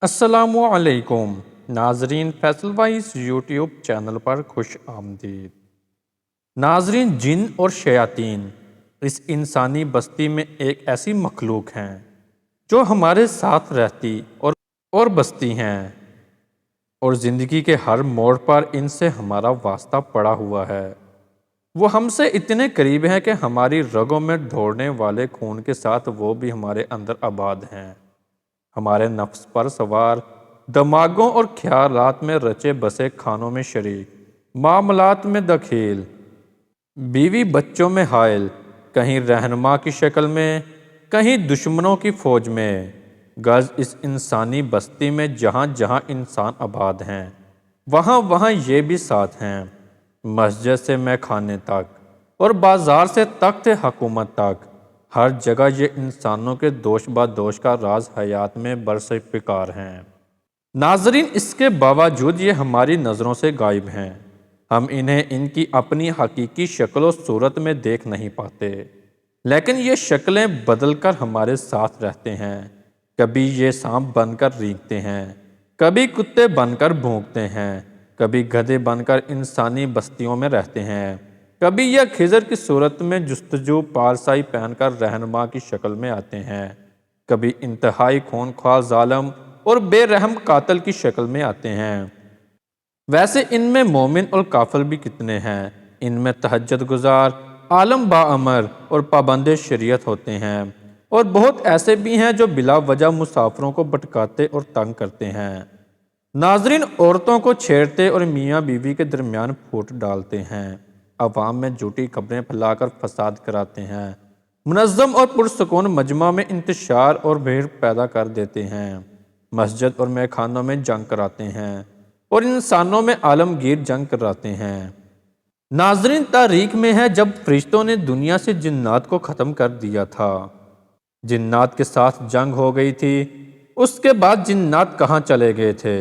السلام علیکم ناظرین، فیصل وائس یوٹیوب چینل پر خوش آمدید۔ ناظرین، جن اور شیاطین اس انسانی بستی میں ایک ایسی مخلوق ہیں جو ہمارے ساتھ رہتی اور بستی ہیں، اور زندگی کے ہر موڑ پر ان سے ہمارا واسطہ پڑا ہوا ہے۔ وہ ہم سے اتنے قریب ہیں کہ ہماری رگوں میں دوڑنے والے خون کے ساتھ وہ بھی ہمارے اندر آباد ہیں، ہمارے نفس پر سوار، دماغوں اور خیالات میں رچے بسے، کھانوں میں شریک، معاملات میں دخیل، بیوی بچوں میں حائل، کہیں رہنما کی شکل میں، کہیں دشمنوں کی فوج میں۔ غرض اس انسانی بستی میں جہاں جہاں انسان آباد ہیں، وہاں وہاں یہ بھی ساتھ ہیں۔ مسجد سے مے خانے تک اور بازار سے تخت حکومت تک، ہر جگہ یہ انسانوں کے دوش بادوش کا راز حیات میں برسپکار ہیں۔ ناظرین، اس کے باوجود یہ ہماری نظروں سے غائب ہیں۔ ہم انہیں ان کی اپنی حقیقی شکل و صورت میں دیکھ نہیں پاتے، لیکن یہ شکلیں بدل کر ہمارے ساتھ رہتے ہیں۔ کبھی یہ سانپ بن کر رینگتے ہیں، کبھی کتے بن کر بھونکتے ہیں، کبھی گدھے بن کر انسانی بستیوں میں رہتے ہیں، کبھی یہ خضر کی صورت میں جستجو پارسائی پہن کر رہنما کی شکل میں آتے ہیں، کبھی انتہائی خون خوار ظالم اور بے رحم قاتل کی شکل میں آتے ہیں۔ ویسے ان میں مومن اور کافر بھی کتنے ہیں۔ ان میں تہجد گزار، عالم با امر اور پابند شریعت ہوتے ہیں، اور بہت ایسے بھی ہیں جو بلا وجہ مسافروں کو بھٹکاتے اور تنگ کرتے ہیں۔ ناظرین، عورتوں کو چھیڑتے اور میاں بیوی کے درمیان پھوٹ ڈالتے ہیں، عوام میں جھوٹی خبریں پھیلا کر فساد کراتے ہیں، منظم اور پرسکون مجمع میں انتشار اور بھیڑ پیدا کر دیتے ہیں، مسجد اور مے خانوں میں جنگ کراتے ہیں، اور انسانوں میں عالمگیر جنگ کراتے ہیں۔ ناظرین، تاریخ میں ہے جب فرشتوں نے دنیا سے جنات کو ختم کر دیا تھا، جنات کے ساتھ جنگ ہو گئی تھی۔ اس کے بعد جنات کہاں چلے گئے تھے؟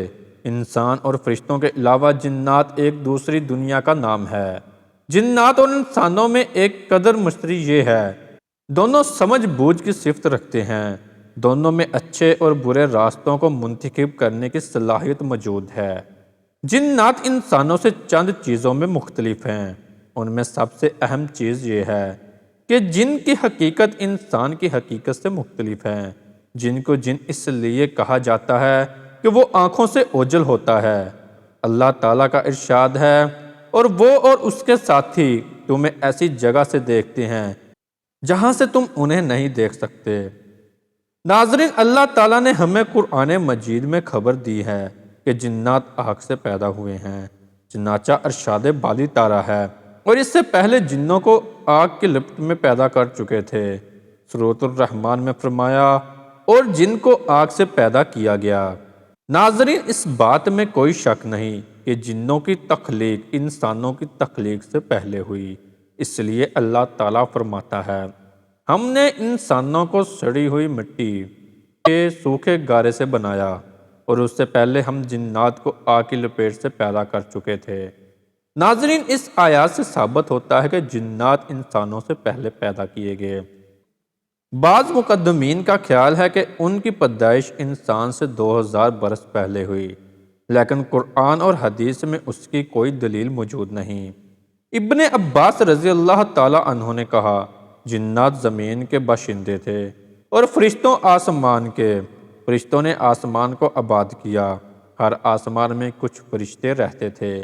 انسان اور فرشتوں کے علاوہ جنات ایک دوسری دنیا کا نام ہے۔ جنات اور انسانوں میں ایک قدر مشتری یہ ہے، دونوں سمجھ بوجھ کی صفت رکھتے ہیں، دونوں میں اچھے اور برے راستوں کو منتخب کرنے کی صلاحیت موجود ہے۔ جنات انسانوں سے چند چیزوں میں مختلف ہیں۔ ان میں سب سے اہم چیز یہ ہے کہ جن کی حقیقت انسان کی حقیقت سے مختلف ہے۔ جن کو جن اس لیے کہا جاتا ہے کہ وہ آنکھوں سے اوجھل ہوتا ہے۔ اللہ تعالیٰ کا ارشاد ہے، اور وہ اور اس کے ساتھی تمہیں ایسی جگہ سے دیکھتے ہیں جہاں سے تم انہیں نہیں دیکھ سکتے۔ ناظرین، اللہ تعالیٰ نے ہمیں قرآن مجید میں خبر دی ہے کہ جنات آگ سے پیدا ہوئے ہیں، چنانچہ ارشاد باری تارا ہے، اور اس سے پہلے جنوں کو آگ کی لپٹ میں پیدا کر چکے تھے۔ سورۃ الرحمن میں فرمایا، اور جن کو آگ سے پیدا کیا گیا۔ ناظرین، اس بات میں کوئی شک نہیں کہ جنوں کی تخلیق انسانوں کی تخلیق سے پہلے ہوئی۔ اس لیے اللہ تعالیٰ فرماتا ہے، ہم نے انسانوں کو سڑی ہوئی مٹی کے سوکھے گارے سے بنایا، اور اس سے پہلے ہم جنات کو آگ کی لپیٹ سے پیدا کر چکے تھے۔ ناظرین، اس آیات سے ثابت ہوتا ہے کہ جنات انسانوں سے پہلے پیدا کیے گئے۔ بعض مقدمین کا خیال ہے کہ ان کی پیدائش انسان سے 2000 برس پہلے ہوئی، لیکن قرآن اور حدیث میں اس کی کوئی دلیل موجود نہیں۔ ابن عباس رضی اللہ تعالی عنہ نے کہا، جنات زمین کے باشندے تھے اور فرشتوں آسمان کے۔ فرشتوں نے آسمان کو آباد کیا، ہر آسمان میں کچھ فرشتے رہتے تھے،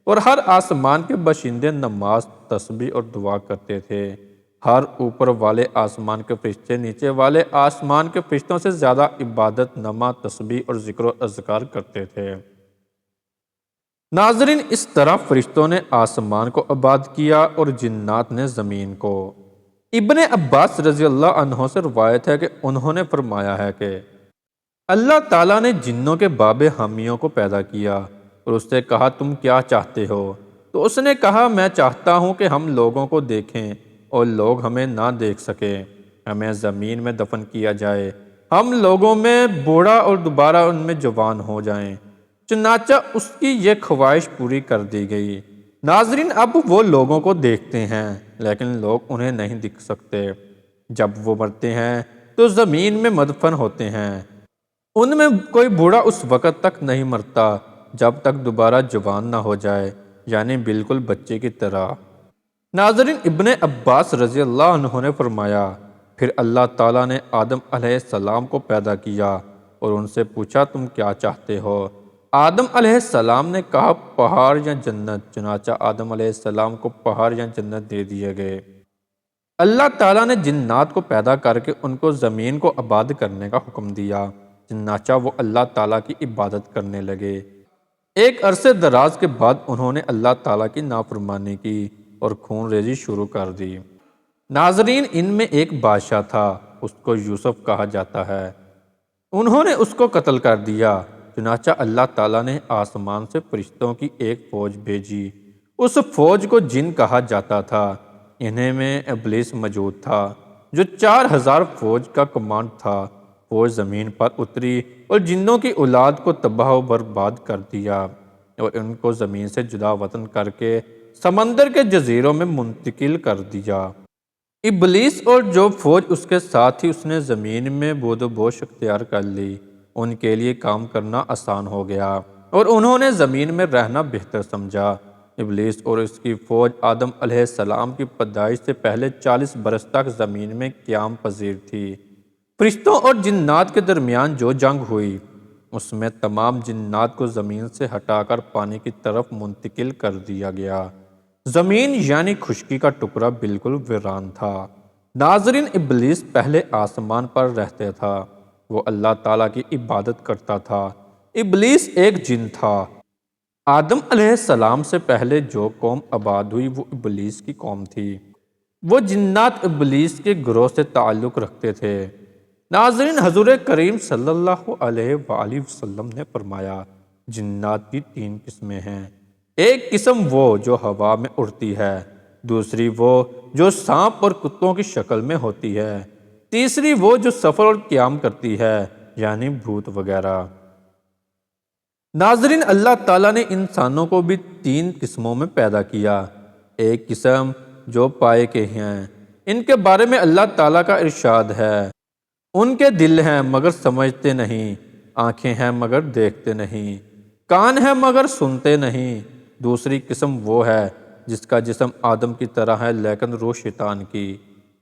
اور ہر آسمان کے باشندے نماز، تسبیح اور دعا کرتے تھے۔ ہر اوپر والے آسمان کے فرشتے نیچے والے آسمان کے فرشتوں سے زیادہ عبادت، نماز، تسبیح اور ذکر و اذکار کرتے تھے۔ ناظرین، اس طرح فرشتوں نے آسمان کو آباد کیا اور جنات نے زمین کو۔ ابن عباس رضی اللہ عنہ سے روایت ہے کہ انہوں نے فرمایا ہے کہ اللہ تعالیٰ نے جنوں کے باب حامیوں کو پیدا کیا اور اس سے کہا، تم کیا چاہتے ہو؟ تو اس نے کہا، میں چاہتا ہوں کہ ہم لوگوں کو دیکھیں اور لوگ ہمیں نہ دیکھ سکیں، ہمیں زمین میں دفن کیا جائے، ہم لوگوں میں بوڑھا اور دوبارہ ان میں جوان ہو جائیں۔ چنانچہ اس کی یہ خواہش پوری کر دی گئی۔ ناظرین، اب وہ لوگوں کو دیکھتے ہیں لیکن لوگ انہیں نہیں دکھ سکتے۔ جب وہ مرتے ہیں تو زمین میں مدفن ہوتے ہیں، ان میں کوئی بوڑھا اس وقت تک نہیں مرتا جب تک دوبارہ جوان نہ ہو جائے، یعنی بالکل بچے کی طرح۔ ناظرین، ابن عباس رضی اللہ عنہ نے فرمایا، پھر اللہ تعالیٰ نے آدم علیہ السلام کو پیدا کیا اور ان سے پوچھا تم کیا چاہتے ہو؟ آدم علیہ السلام نے کہا پہاڑ یا جنت، چنانچہ آدم علیہ السلام کو پہاڑ یا جنت دے دیے گئے۔ اللہ تعالیٰ نے جنات کو پیدا کر کے ان کو زمین کو آباد کرنے کا حکم دیا، چنانچہ وہ اللہ تعالیٰ کی عبادت کرنے لگے۔ ایک عرصے دراز کے بعد انہوں نے اللہ تعالیٰ کی نافرمانی کی اور خون ریزی شروع کر دی۔ ناظرین، ان میں ایک بادشاہ تھا، اس کو یوسف کہا جاتا ہے۔ انہوں نے اس کو قتل کر دیا، چنانچہ اللہ تعالیٰ نے آسمان سے فرشتوں کی ایک فوج بھیجی۔ اس فوج کو جن کہا جاتا تھا، انہیں میں ابلیس موجود تھا جو 4000 فوج کا کمانڈ تھا۔ فوج زمین پر اتری اور جنوں کی اولاد کو تباہ و برباد کر دیا اور ان کو زمین سے جدا وطن کر کے سمندر کے جزیروں میں منتقل کر دیا۔ ابلیس اور جو فوج اس کے ساتھ تھی، اس نے زمین میں بود و بوش اختیار کر لی۔ ان کے لیے کام کرنا آسان ہو گیا اور انہوں نے زمین میں رہنا بہتر سمجھا۔ ابلیس اور اس کی فوج آدم علیہ السلام کی پیدائش سے پہلے 40 برس تک زمین میں قیام پذیر تھی۔ فرشتوں اور جنات کے درمیان جو جنگ ہوئی، اس میں تمام جنات کو زمین سے ہٹا کر پانی کی طرف منتقل کر دیا گیا۔ زمین یعنی خشکی کا ٹکڑا بالکل ویران تھا۔ ناظرین، ابلیس پہلے آسمان پر رہتا تھا، وہ اللہ تعالیٰ کی عبادت کرتا تھا۔ ابلیس ایک جن تھا۔ آدم علیہ السلام سے پہلے جو قوم آباد ہوئی وہ ابلیس کی قوم تھی۔ وہ جنات ابلیس کے گروہ سے تعلق رکھتے تھے۔ ناظرین، حضور کریم صلی اللہ علیہ وآلہ وسلم نے فرمایا، جنات کی 3 قسمیں ہیں۔ ایک قسم وہ جو ہوا میں اڑتی ہے، دوسری وہ جو سانپ اور کتوں کی شکل میں ہوتی ہے، تیسری وہ جو سفر اور قیام کرتی ہے، یعنی بھوت وغیرہ۔ ناظرین، اللہ تعالیٰ نے انسانوں کو بھی 3 قسموں میں پیدا کیا۔ ایک قسم جو پائے کے ہیں، ان کے بارے میں اللہ تعالیٰ کا ارشاد ہے، ان کے دل ہیں مگر سمجھتے نہیں، آنکھیں ہیں مگر دیکھتے نہیں، کان ہیں مگر سنتے نہیں۔ دوسری قسم وہ ہے جس کا جسم آدم کی طرح ہے لیکن روح شیطان کی۔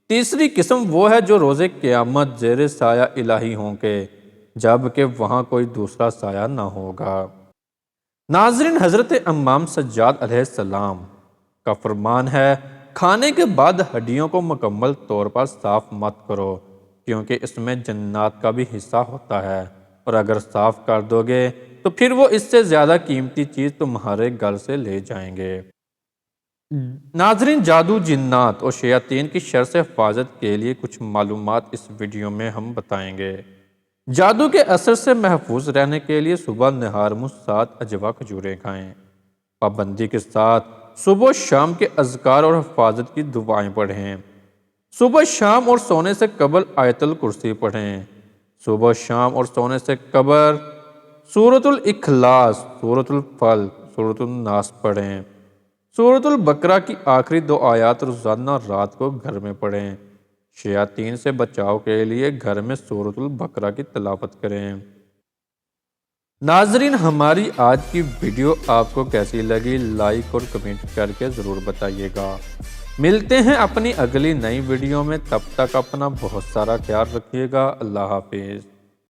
تیسری قسم وہ ہے جو روز قیامت زیر سایہ الہی ہوں گے، جبکہ وہاں کوئی دوسرا سایہ نہ ہوگا۔ ناظرین، حضرت امام سجاد علیہ السلام کا فرمان ہے، کھانے کے بعد ہڈیوں کو مکمل طور پر صاف مت کرو، کیونکہ اس میں جنات کا بھی حصہ ہوتا ہے، اور اگر صاف کر دو گے تو پھر وہ اس سے زیادہ قیمتی چیز تمہارے گھر سے لے جائیں گے۔ ناظرین، جادو، جنات اور شیاطین کی شر سے حفاظت کے لیے کچھ معلومات اس ویڈیو میں ہم بتائیں گے۔ جادو کے اثر سے محفوظ رہنے کے لیے صبح نہار منہ 7 اجوا کھجوریں کھائیں۔ پابندی کے ساتھ صبح و شام کے اذکار اور حفاظت کی دعائیں پڑھیں۔ صبح شام اور سونے سے قبل آیت الکرسی پڑھیں۔ صبح شام اور سونے سے قبل سورۃ الاخلاص، سورۃ الفلق، سورۃ الناس پڑھیں۔ سورۃ البقرہ کی آخری 2 آیات روزانہ رات کو گھر میں پڑھیں۔ شیاطین سے بچاؤ کے لیے گھر میں سورۃ البقرہ کی تلاوت کریں۔ ناظرین، ہماری آج کی ویڈیو آپ کو کیسی لگی؟ لائک اور کمنٹ کر کے ضرور بتائیے گا۔ ملتے ہیں اپنی اگلی نئی ویڈیو میں، تب تک اپنا بہت سارا خیال رکھیے گا۔ اللہ حافظ۔